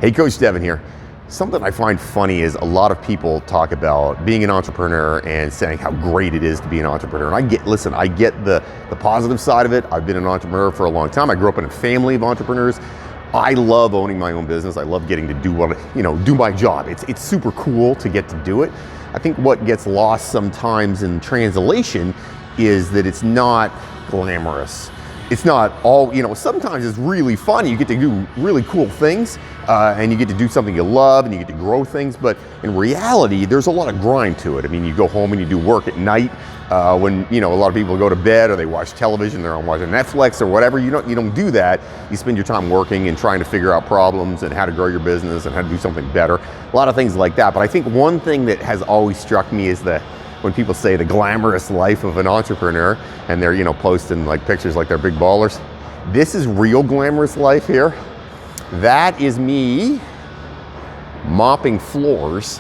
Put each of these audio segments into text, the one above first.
Hey, Coach Devin here. Something I find funny is a lot of people talk about being an entrepreneur and saying how great it is to be an entrepreneur. And I get the positive side of it. I've been an entrepreneur for a long time. I grew up in a family of entrepreneurs. I love owning my own business. I love getting to do my job. It's super cool to get to do it. I think what gets lost sometimes in translation is that it's not glamorous. It's not all, sometimes it's really fun. You get to do really cool things and you get to do something you love and you get to grow things. But in reality, there's a lot of grind to it. I mean, you go home and you do work at night when, a lot of people go to bed or they watch television, they're on watching Netflix or whatever. You don't do that. You spend your time working and trying to figure out problems and how to grow your business and how to do something better. A lot of things like that. But I think one thing that has always struck me is when people say the glamorous life of an entrepreneur and they're, posting like pictures like they're big ballers. This is real glamorous life here. That is me mopping floors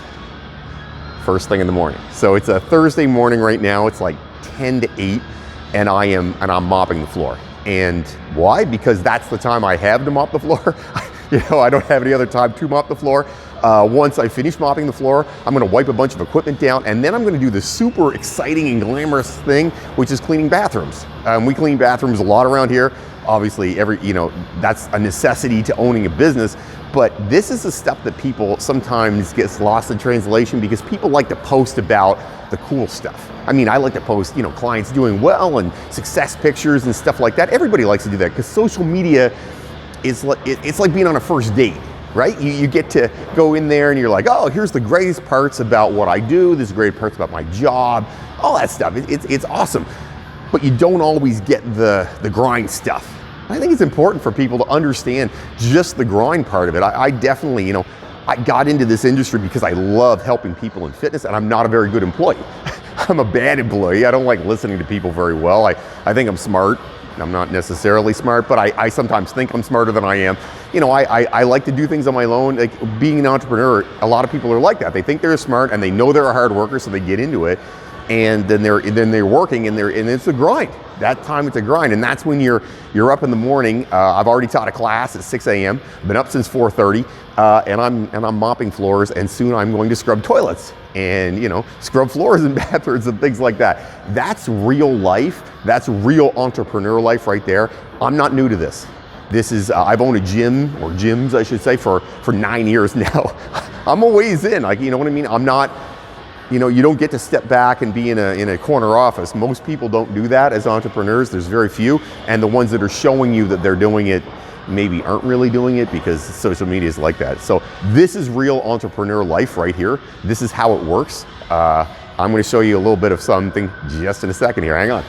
first thing in the morning. So it's a Thursday morning right now. It's like 10 to 8 and I'm mopping the floor. And why? Because that's the time I have to mop the floor. I don't have any other time to mop the floor. Once I finish mopping the floor, I'm gonna wipe a bunch of equipment down, and then I'm gonna do the super exciting and glamorous thing, which is cleaning bathrooms. We clean bathrooms a lot around here. Obviously, that's a necessity to owning a business, but this is the stuff that people sometimes gets lost in translation because people like to post about the cool stuff. I mean, I like to post, clients doing well and success pictures and stuff like that. Everybody likes to do that because social media it's like being on a first date, right? You get to go in there and you're like, oh, here's the greatest parts about what I do. There's great parts about my job, all that stuff. It's awesome. But you don't always get the grind stuff. I think it's important for people to understand just the grind part of it. I definitely, I got into this industry because I love helping people in fitness, and I'm not a very good employee. I'm a bad employee. I don't like listening to people very well. I think I'm smart. I'm not necessarily smart, but I sometimes think I'm smarter than I am. I like to do things on my own. Like being an entrepreneur, a lot of people are like that. They think they're smart and they know they're a hard worker, so they get into it. And then they're working and it's a grind. That time it's a grind, and that's when you're up in the morning. I've already taught a class at 6 a.m. Been up since 4:30, and I'm mopping floors, and soon I'm going to scrub toilets and scrub floors and bathrooms and things like that. That's real life. That's real entrepreneur life right there. I'm not new to this. This is I've owned a gym, or gyms I should say, for 9 years now. I'm a ways in. Like, you know what I mean? I'm not. You don't get to step back and be in a corner office. Most people don't do that as entrepreneurs. There's very few, and the ones that are showing you that they're doing it maybe aren't really doing it because social media is like that. So this is real entrepreneur life right here. This is how it works. I'm going to show you a little bit of something just in a second here. Hang on.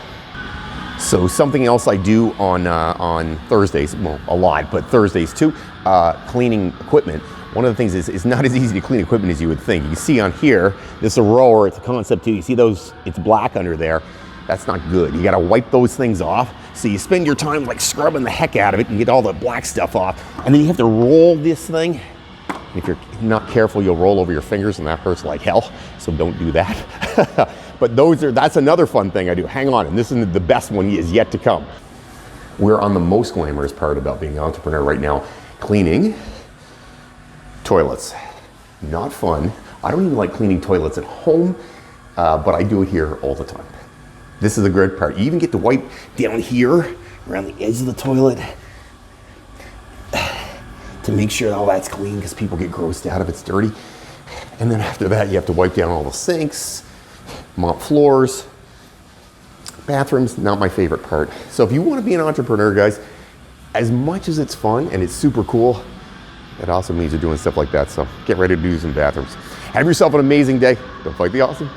So something else I do on Thursdays, well, a lot, but Thursdays too, cleaning equipment. One of the things is it's not as easy to clean equipment as you would think. You see on here, this is a rower, it's a concept too. You see those, it's black under there. That's not good. You gotta wipe those things off. So you spend your time like scrubbing the heck out of it and get all the black stuff off. And then you have to roll this thing. If you're not careful, you'll roll over your fingers and that hurts like hell. So don't do that. But that's another fun thing I do. Hang on, and this is the best one is yet to come. We're on the most glamorous part about being an entrepreneur right now, cleaning toilets. Not fun. I don't even like cleaning toilets at home, but I do it here all the time. This is the great part. You even get to wipe down here around the edge of the toilet to make sure all that's clean because people get grossed out if it's dirty. And then after that, you have to wipe down all the sinks, mop floors. Bathrooms, not my favorite part. So if you want to be an entrepreneur, guys, as much as it's fun and it's super cool, it also means you're doing stuff like that. So get ready to do some bathrooms. Have yourself an amazing day. Don't fight the awesome.